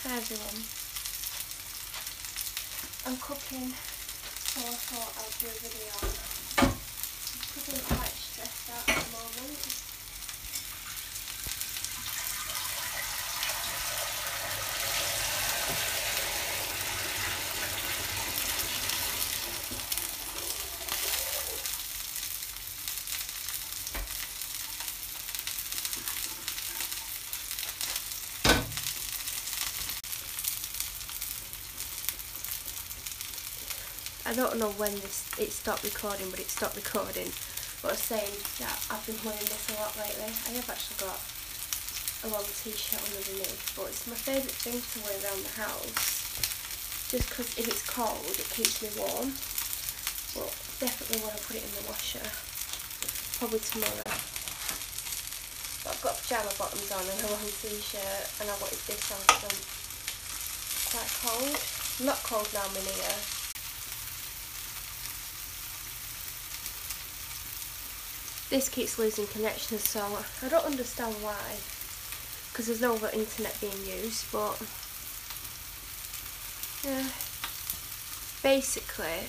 Hi everyone. I'm cooking, so I thought I'd do a video. I'm feeling quite stressed out at the moment. I don't know when it stopped recording, but it stopped recording. But I was saying that I've been wearing this a lot lately. I have actually got a long t-shirt underneath, but it's my favourite thing to wear around the house. Just because if it's cold, it keeps me warm. But definitely want to put it in the washer. Probably tomorrow. But I've got pyjama bottoms on and a long t-shirt, and I wanted this on because I'm quite cold. I'm not cold now, I'm in here. This keeps losing connection, so I don't understand why, because there's no other internet being used, but yeah. Basically,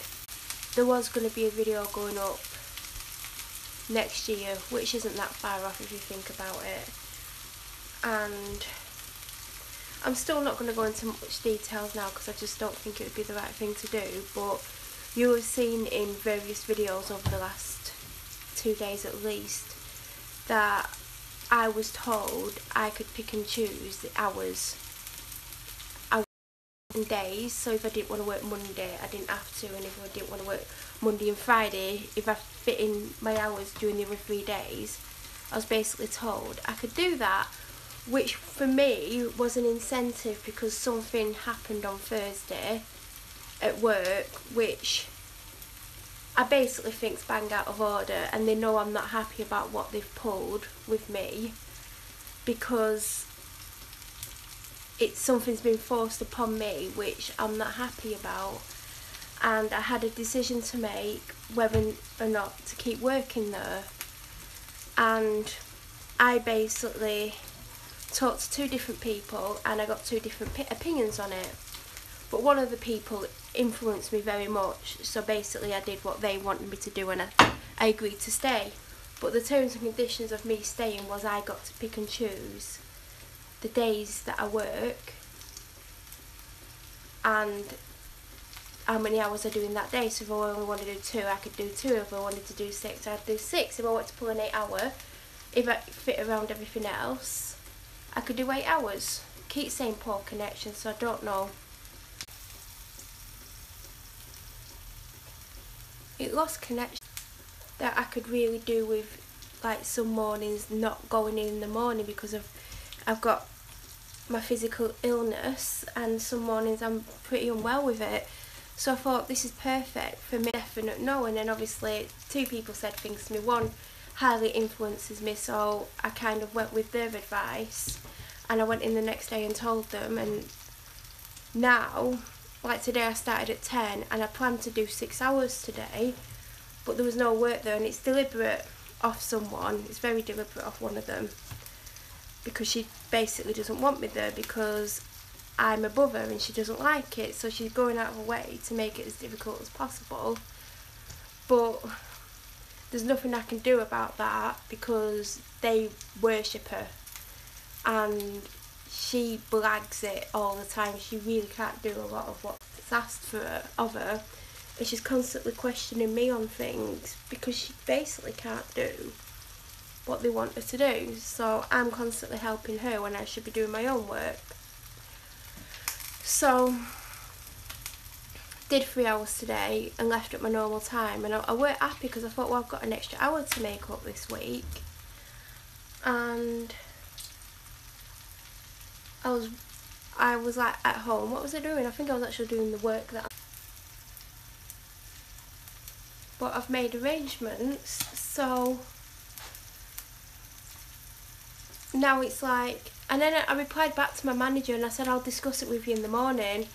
there was going to be a video going up next year, which isn't that far off if you think about it, and I'm still not going to go into much details now because I just don't think it would be the right thing to do, but you have seen in various videos over the last 2 days at least that I was told I could pick and choose the hours and days. So if I didn't want to work Monday, I didn't have to, and if I didn't want to work Monday and Friday, if I fit in my hours during the other 3 days, I was basically told I could do that, which for me was an incentive because something happened on Thursday at work which I basically think's bang out of order, and they know I'm not happy about what they've pulled with me because something's been forced upon me which I'm not happy about, and I had a decision to make whether or not to keep working there, and I basically talked to 2 different people and I got 2 different opinions on it. But one of the people influenced me very much, so basically I did what they wanted me to do and I agreed to stay. But the terms and conditions of me staying was I got to pick and choose the days that I work and how many hours I do in that day. So if I only wanted to do 2, I could do 2. If I wanted to do 6, I'd do 6. If I wanted to pull an 8 hour, if I fit around everything else, I could do 8 hours. Keep saying poor connection, so I don't know. It lost connection that I could really do with, like, some mornings not going in the morning because I've got my physical illness, and some mornings I'm pretty unwell with it. So I thought this is perfect for me, definite no. And then obviously 2 people said things to me. One highly influences me, so I kind of went with their advice, and I went in the next day and told them. And now, like today, I started at 10 and I planned to do 6 hours today, but there was no work there, and it's deliberate off someone. It's very deliberate off one of them because she basically doesn't want me there because I'm above her and she doesn't like it, so she's going out of her way to make it as difficult as possible. But there's nothing I can do about that because they worship her and she blags it all the time. She really can't do a lot of what's asked of her, and she's constantly questioning me on things because she basically can't do what they want her to do. So I'm constantly helping her when I should be doing my own work. So did 3 hours today and left at my normal time, and I weren't happy because I thought, well, I've got an extra hour to make up this week, and I was like at home. What was I doing? I think I was actually doing the work but I've made arrangements, so now it's like, and then I replied back to my manager and I said I'll discuss it with you in the morning,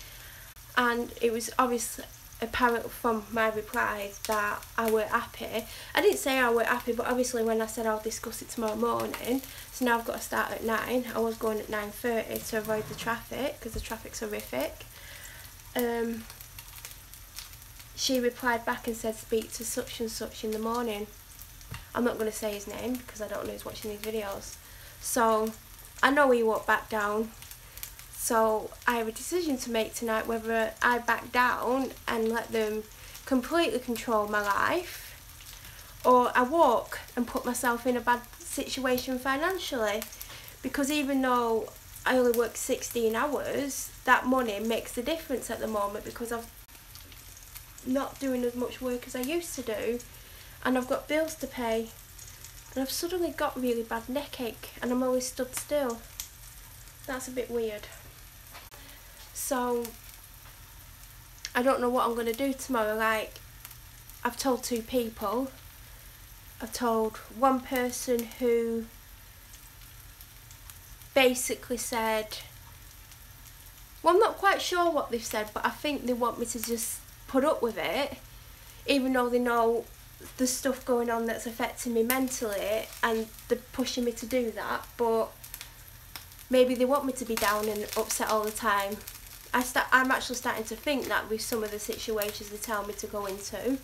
and it was obviously apparently from my replies that I weren't happy. I didn't say I weren't happy, but obviously when I said I'll discuss it tomorrow morning, so now I've got to start at 9. I was going at 9:30 to avoid the traffic because the traffic's horrific. She replied back and said speak to such and such in the morning. I'm not going to say his name because I don't know who's watching these videos. So I know he won't back down. So I have a decision to make tonight whether I back down and let them completely control my life, or I walk and put myself in a bad situation financially. Because even though I only work 16 hours, that money makes a difference at the moment because I'm not doing as much work as I used to do, and I've got bills to pay, and I've suddenly got really bad neck ache and I'm always stood still. That's a bit weird. So I don't know what I'm going to do tomorrow. Like, I've told 2 people. I've told one person who basically said, well, I'm not quite sure what they've said, but I think they want me to just put up with it, even though they know the stuff going on that's affecting me mentally, and they're pushing me to do that. But maybe they want me to be down and upset all the time. I'm actually starting to think that with some of the situations they tell me to go into.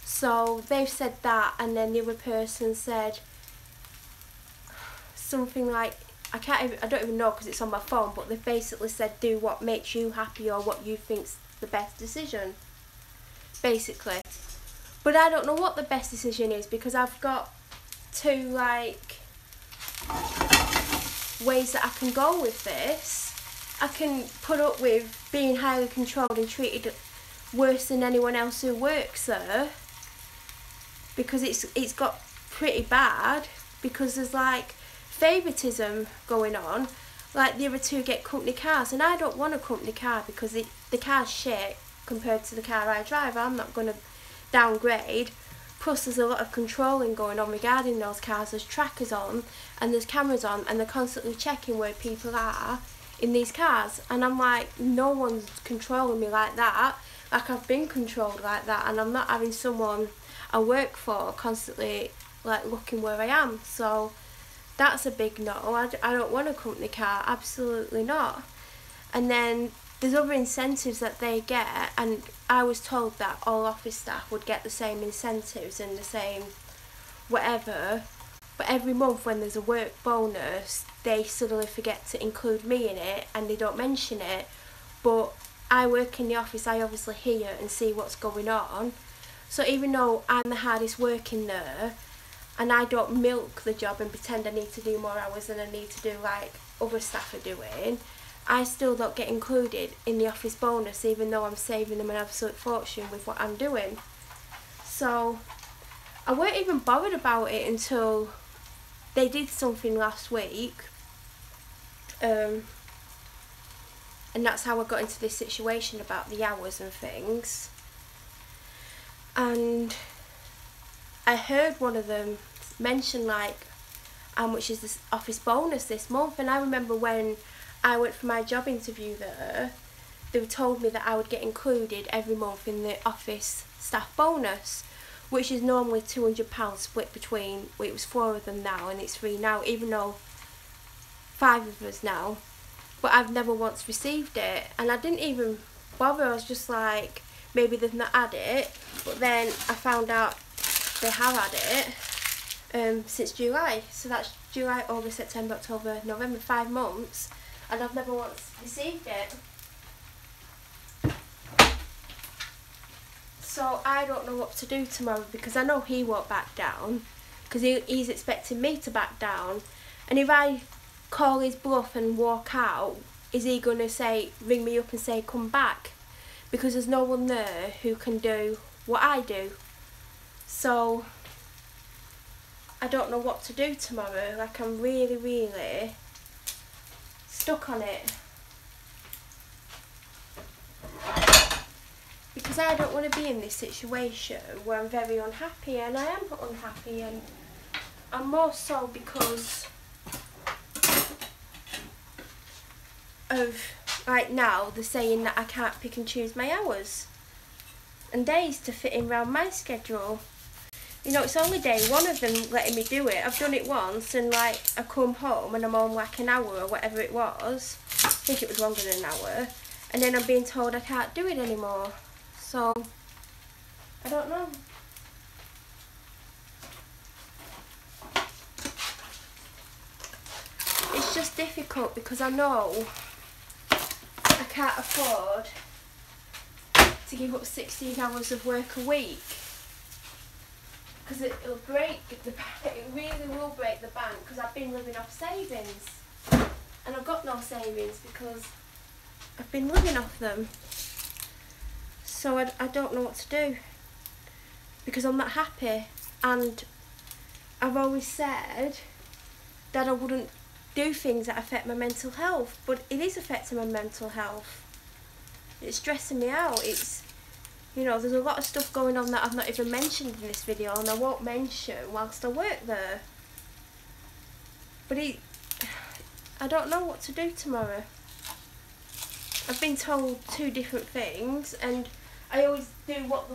So they've said that, and then the other person said something like, I don't even know because it's on my phone, but they've basically said do what makes you happy or what you think's the best decision, basically. But I don't know what the best decision is, because I've got 2 like ways that I can go with this. I can put up with being highly controlled and treated worse than anyone else who works there, because it's got pretty bad, because there's like favouritism going on. Like, the other 2 get company cars, and I don't want a company car because the car's shit compared to the car I drive. I'm not going to downgrade. Plus there's a lot of controlling going on regarding those cars. There's trackers on and there's cameras on, and they're constantly checking where people are in these cars, and I'm like, no one's controlling me like that. Like, I've been controlled like that, and I'm not having someone I work for constantly like looking where I am. So that's a big no. I don't want a company car, absolutely not. And then there's other incentives that they get, and I was told that all office staff would get the same incentives and the same whatever, but every month when there's a work bonus they suddenly forget to include me in it and they don't mention it. But I work in the office, I obviously hear and see what's going on. So even though I'm the hardest working there, and I don't milk the job and pretend I need to do more hours than I need to do like other staff are doing, I still don't get included in the office bonus, even though I'm saving them an absolute fortune with what I'm doing. So I weren't even bothered about it until they did something last week, and that's how I got into this situation about the hours and things. And I heard one of them mention like, how much is this office bonus this month? And I remember when I went for my job interview there, they told me that I would get included every month in the office staff bonus, which is normally £200 split between, well, it was 4 of them now and it's 3 now, even though 5 of us now. But I've never once received it, and I didn't even bother. I was just like, maybe they've not had it. But then I found out they have had it since July. So that's July, August, September, October, November, 5 months, and I've never once received it. So I don't know what to do tomorrow, because I know he won't back down, because he's expecting me to back down. And if I call his bluff and walk out, is he going to say, ring me up and say come back? Because there's no one there who can do what I do. So I don't know what to do tomorrow. Like, I'm really, really stuck on it. Because I don't want to be in this situation where I'm very unhappy, and I am unhappy, and I'm more so because of, right now, they're saying that I can't pick and choose my hours. and days to fit in around my schedule. You know, it's only day one of them letting me do it. I've done it once, and like I come home and I'm on like an hour or whatever it was. I think it was longer than an hour. And then I'm being told I can't do it anymore. So, I don't know. It's just difficult because I know I can't afford to give up 16 hours of work a week. Because it'll break the bank, it really will break the bank, because I've been living off savings. And I've got no savings because I've been living off them. So I don't know what to do, because I'm not happy. And I've always said that I wouldn't do things that affect my mental health, but it is affecting my mental health. It's stressing me out. It's, you know, there's a lot of stuff going on that I've not even mentioned in this video, and I won't mention whilst I work there. But I don't know what to do tomorrow. I've been told 2 different things, and I always do what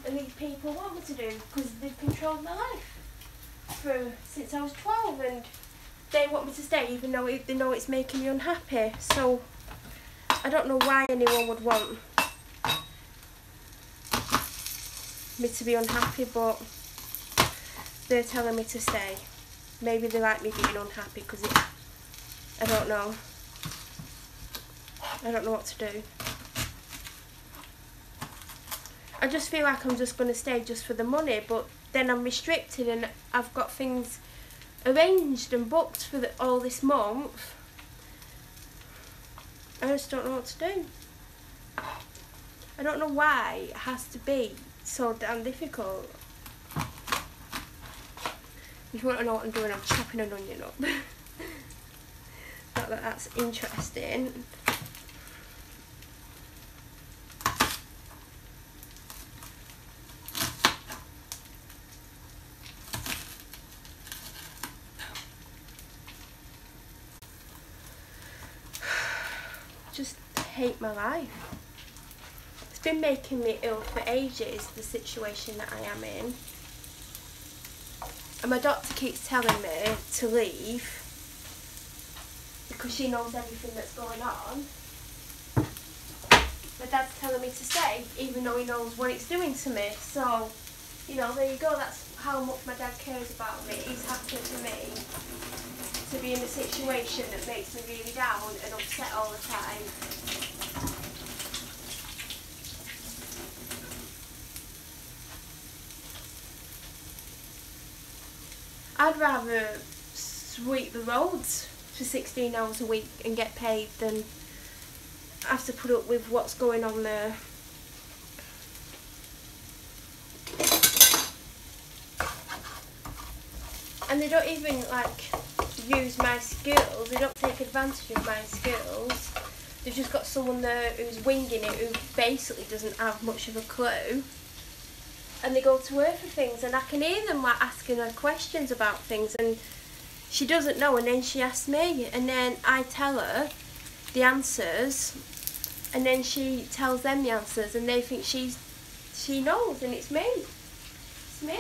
these people want me to do, because they've controlled my life since I was 12, and they want me to stay even though they know it's making me unhappy. So I don't know why anyone would want me to be unhappy, but they're telling me to stay. Maybe they like me being unhappy, because I don't know. I don't know what to do. I just feel like I'm just going to stay just for the money, but then I'm restricted and I've got things arranged and booked for all this month. I just don't know what to do. I don't know why it has to be so damn difficult. If you want to know what I'm doing, I'm chopping an onion up. Not that that's interesting. Just hate my life. It's been making me ill for ages, the situation that I am in. And my doctor keeps telling me to leave because she knows everything that's going on. My dad's telling me to stay, even though he knows what it's doing to me. So, you know, there you go. That's how much my dad cares about me. He's happy for me to be in a situation that makes me really down and upset all the time. I'd rather sweep the roads for 16 hours a week and get paid than have to put up with what's going on there. And they don't even like use my skills, they don't take advantage of my skills. They've just got someone there who's winging it, who basically doesn't have much of a clue. And they go to her for things, and I can hear them like asking her questions about things, and she doesn't know, and then she asks me, and then I tell her the answers, and then she tells them the answers, and they think she knows, and it's me. It's me.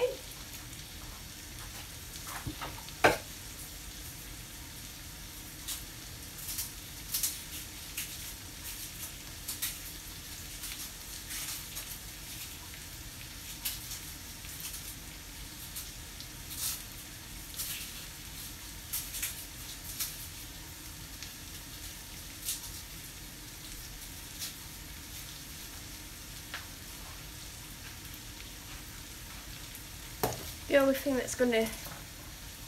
The only thing that's going to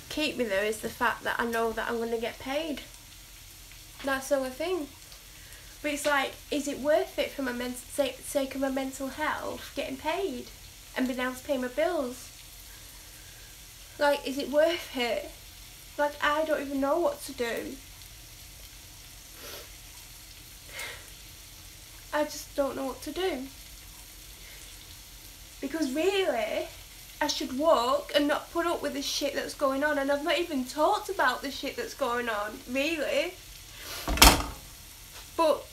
keep me there is the fact that I know that I'm going to get paid. That's the only thing. But it's like, is it worth it for my sake of my mental health, getting paid and being able to pay my bills? Like, is it worth it? Like, I don't even know what to do. I just don't know what to do. Because really, I should walk and not put up with the shit that's going on, and I've not even talked about the shit that's going on, really. But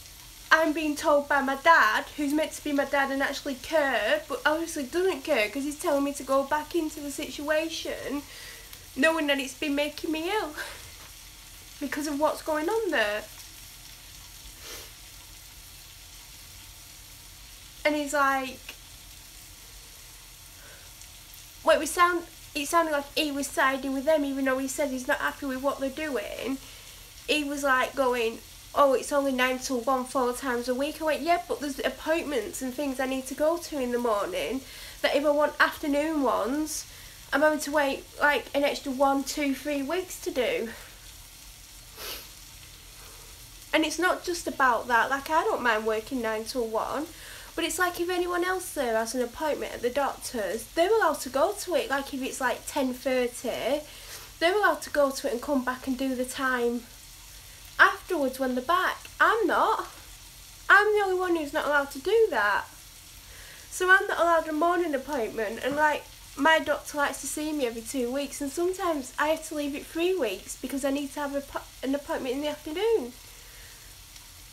I'm being told by my dad, who's meant to be my dad and actually care, but obviously doesn't care because he's telling me to go back into the situation, knowing that it's been making me ill because of what's going on there. And he's like, well, it sounded like he was siding with them, even though he said he's not happy with what they're doing. He was like going, oh, it's only 9 till 1 4 times a week. I went, yeah, but there's appointments and things I need to go to in the morning that if I want afternoon ones, I'm having to wait like an extra 1, 2, 3 weeks to do. And it's not just about that, like I don't mind working 9 till 1, but it's like if anyone else there has an appointment at the doctor's, they're allowed to go to it. Like if it's like 10:30, they're allowed to go to it and come back and do the time afterwards when they're back. I'm not. I'm the only one who's not allowed to do that. So I'm not allowed a morning appointment, and like my doctor likes to see me every 2 weeks, and sometimes I have to leave it 3 weeks because I need to have an appointment in the afternoon.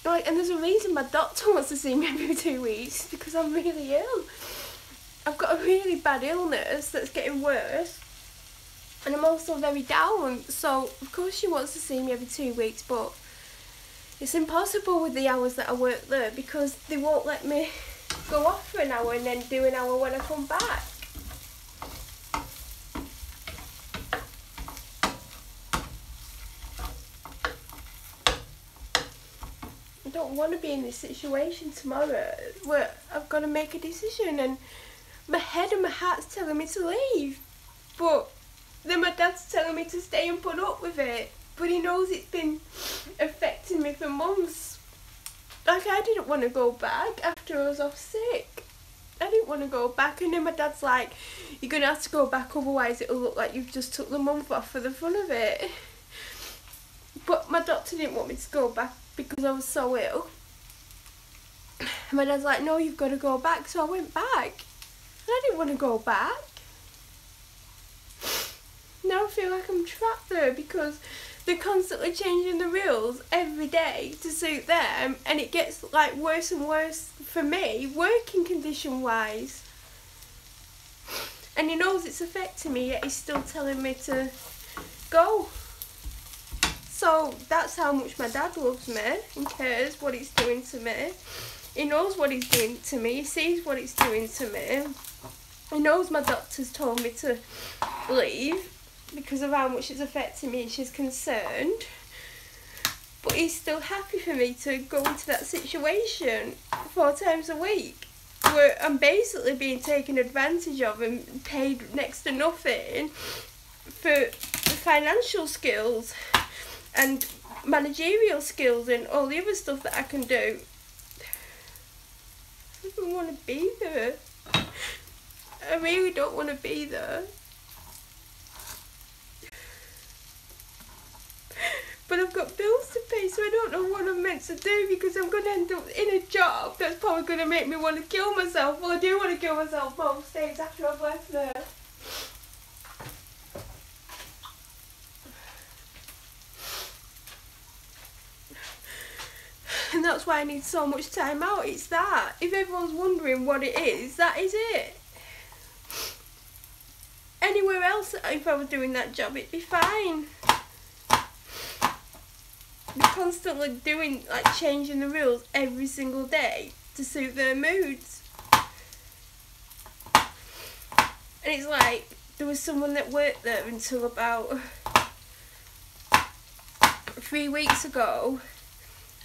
Like, and there's a reason my doctor wants to see me every 2 weeks, because I'm really ill. I've got a really bad illness that's getting worse, and I'm also very down, so of course she wants to see me every 2 weeks, but it's impossible with the hours that I work there because they won't let me go off for an hour and then do an hour when I come back. I don't want to be in this situation tomorrow where I've got to make a decision and my head and my heart's telling me to leave, but then my dad's telling me to stay and put up with it, but he knows it's been affecting me for months. Like, I didn't want to go back after I was off sick. I didn't want to go back, and then my dad's like, you're going to have to go back, otherwise it'll look like you've just took the month off for the fun of it. But my doctor didn't want me to go back because I was so ill. And my dad's like, no, you've got to go back, so I went back. And I didn't want to go back. Now I feel like I'm trapped there because they're constantly changing the rules every day to suit them, and it gets like worse and worse for me, working condition wise. And he knows it's affecting me, yet he's still telling me to go. So that's how much my dad loves me and cares what it's doing to me. He knows what he's doing to me, he sees what it's doing to me. He knows my doctor's told me to leave because of how much it's affecting me and she's concerned. But he's still happy for me to go into that situation 4 times a week where I'm basically being taken advantage of and paid next to nothing for financial skills and managerial skills and all the other stuff that I can do. I don't want to be there. I really don't want to be there. But I've got bills to pay, so I don't know what I'm meant to do because I'm going to end up in a job that's probably going to make me want to kill myself. Well, I do want to kill myself most days after I've left there. And that's why I need so much time out. It's that. If everyone's wondering what it is, that is it. Anywhere else, if I was doing that job, it'd be fine. They're constantly doing, like, changing the rules every single day to suit their moods. And it's like, there was someone that worked there until about 3 weeks ago,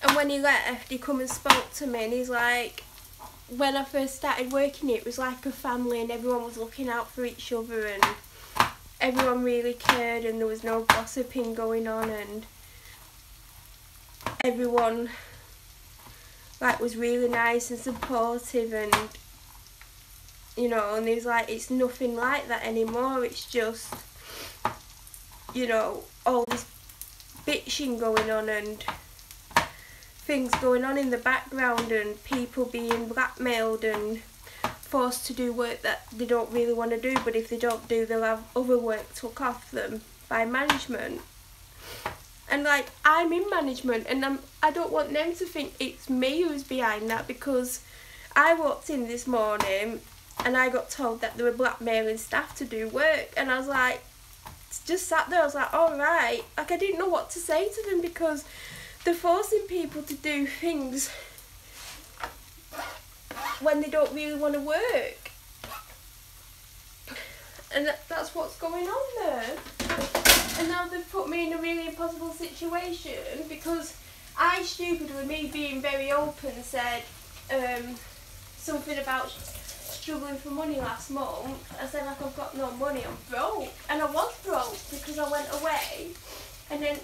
and when he left, he come and spoke to me, and he's like, when I first started working here, it was like a family, and everyone was looking out for each other, and everyone really cared, and there was no gossiping going on, and everyone like was really nice and supportive, and you know, and he's like, it's nothing like that anymore. It's just, you know, all this bitching going on and things going on in the background and people being blackmailed and forced to do work that they don't really want to do, but if they don't do, they'll have other work took off them by management. And like, I'm in management, and I don't want them to think it's me who's behind that, because I walked in this morning and I got told that they were blackmailing staff to do work, and I was like, just sat there, I was like, alright. Like, I didn't know what to say to them, because they're forcing people to do things when they don't really want to work. And that's what's going on there. And now they've put me in a really impossible situation, because I, stupid with me being very open, said something about struggling for money last month. I said, like, I've got no money, I'm broke. And I was broke because I went away, and then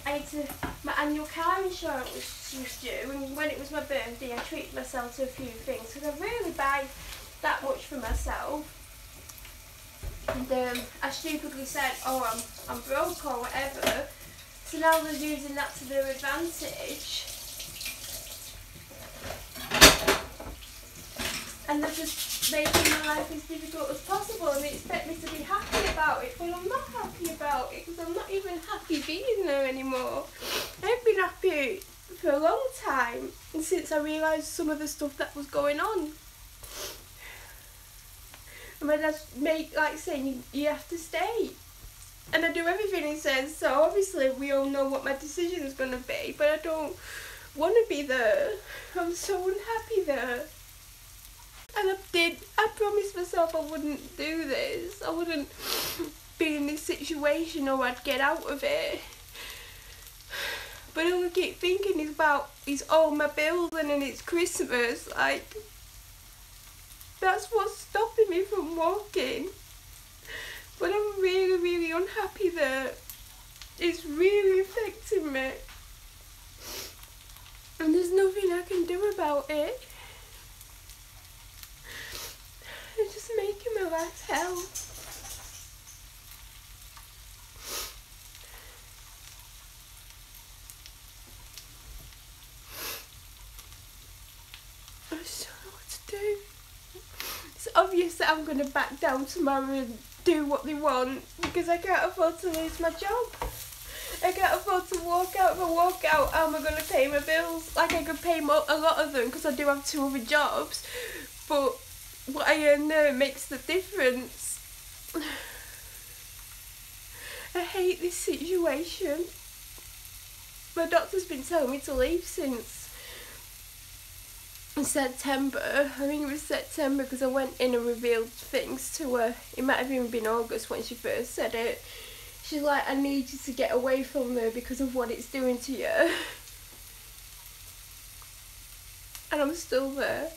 my annual car insurance was due, and when it was my birthday I treated myself to a few things, because I rarely buy that much for myself. And I stupidly said, oh, I'm broke or whatever. So now they're using that to their advantage. And they're just making my life as difficult as possible, and they expect me to be happy about it. Well, I'm not happy about it, because I'm not even happy being there anymore. I've been happy for a long time, and since I realised some of the stuff that was going on. And my dad's saying, you have to stay. And I do everything he says, so obviously we all know what my decision is going to be, but I don't want to be there. I'm so unhappy there. And I promised myself I wouldn't do this. I wouldn't be in this situation, or I'd get out of it. But all I keep thinking is all my bills, and then it's Christmas. Like, that's what's stopping me from walking. But I'm really, really unhappy there. It's really affecting me. And there's nothing I can do about it. It's just making my life hell. I just don't know what to do. It's obvious that I'm going to back down tomorrow and do what they want, because I can't afford to lose my job. I can't afford to walk out. If I walk out, how am I going to pay my bills? Like, I could pay a lot of them, because I do have 2 other jobs, but what I earn there makes the difference. I hate this situation. My doctor's been telling me to leave since September. I think it was September, because I went in and revealed things to her. It might have even been August when she first said it. She's like, I need you to get away from there because of what it's doing to you. And I'm still there.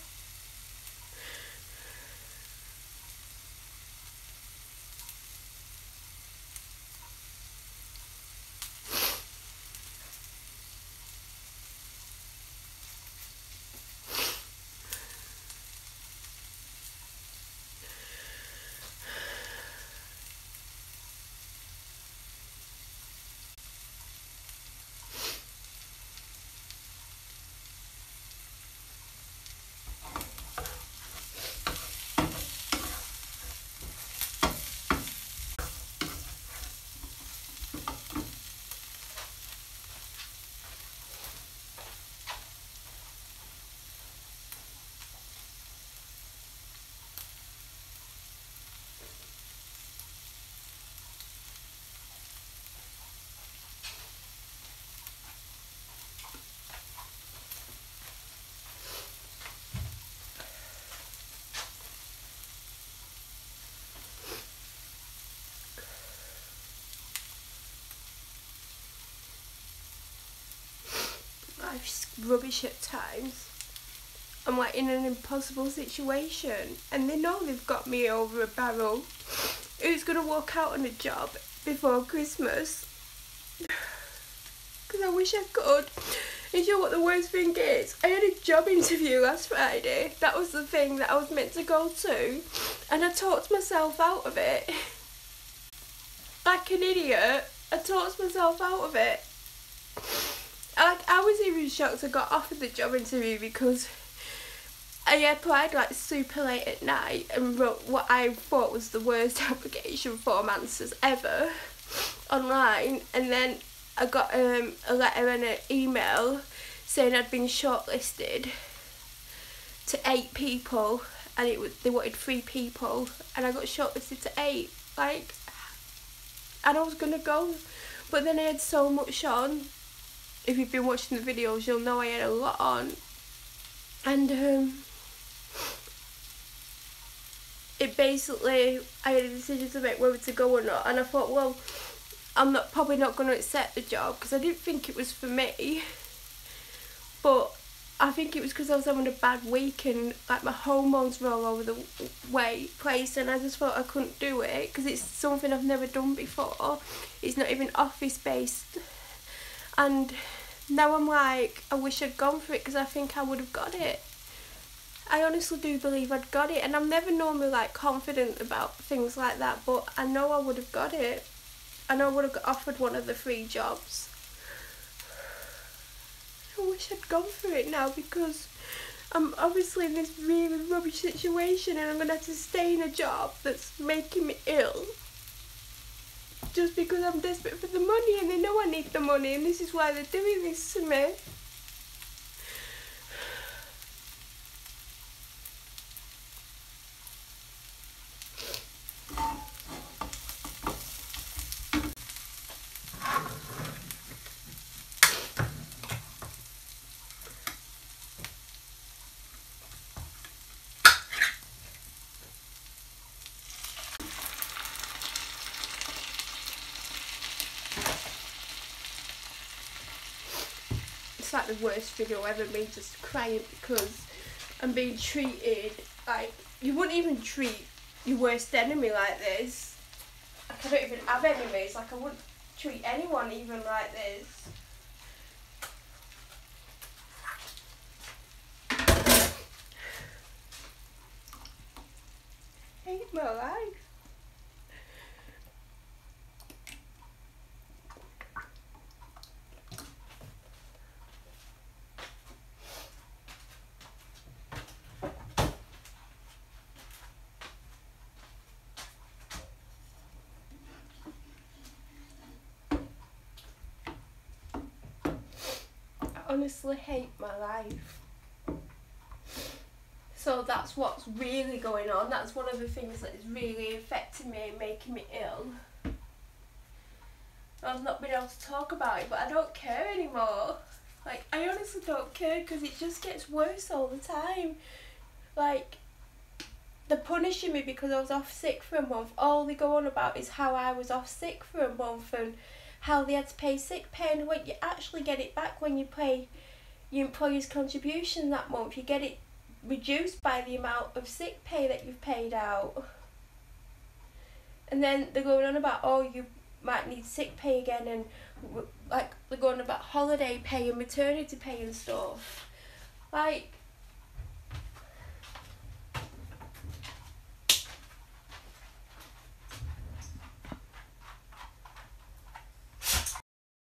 Life's rubbish at times. I'm like in an impossible situation, and they know they've got me over a barrel. Who's gonna walk out on a job before Christmas? Because I wish I could. And you know what the worst thing is? I had a job interview last Friday. That was the thing that I was meant to go to, and I talked myself out of it. Like an idiot, I talked myself out of it. I was even shocked I got offered the job interview, because I applied like super late at night and wrote what I thought was the worst application form answers ever online, and then I got a letter and an email saying I'd been shortlisted to 8 people, and they wanted 3 people, and I got shortlisted to 8. Like, and I was gonna go, but then I had so much on. If you've been watching the videos, you'll know I had a lot on, and it basically, I had a decision to make whether to go or not, and I thought, well, I'm probably not going to accept the job because I didn't think it was for me, but I think it was because I was having a bad week and like my hormones were all over the place, and I just thought I couldn't do it because it's something I've never done before. It's not even office based, and now I'm like, I wish I'd gone for it because I think I would have got it. I honestly do believe I'd got it, and I'm never normally like confident about things like that, but I know I would have got it. I know I would have got offered one of the 3 jobs. I wish I'd gone for it now because I'm obviously in this really rubbish situation, and I'm going to have to stay in a job that's making me ill just because I'm desperate for the money, and they know I need the money, and this is why they're doing this to me. It's like the worst video ever, me just crying because I'm being treated like, you wouldn't even treat your worst enemy like this. Like, I don't even have enemies, like I wouldn't treat anyone even like this. I hate my life. I honestly hate my life. So that's what's really going on. That's one of the things that is really affecting me and making me ill. I've not been able to talk about it, but I don't care anymore. Like, I honestly don't care because it just gets worse all the time. Like, they're punishing me because I was off sick for a month. All they go on about is how I was off sick for a month and how they had to pay sick pay, and when you actually get it back when you pay your employer's contribution that month, you get it reduced by the amount of sick pay that you've paid out. And then they're going on about, oh, you might need sick pay again, and like they're going about holiday pay and maternity pay and stuff. Like,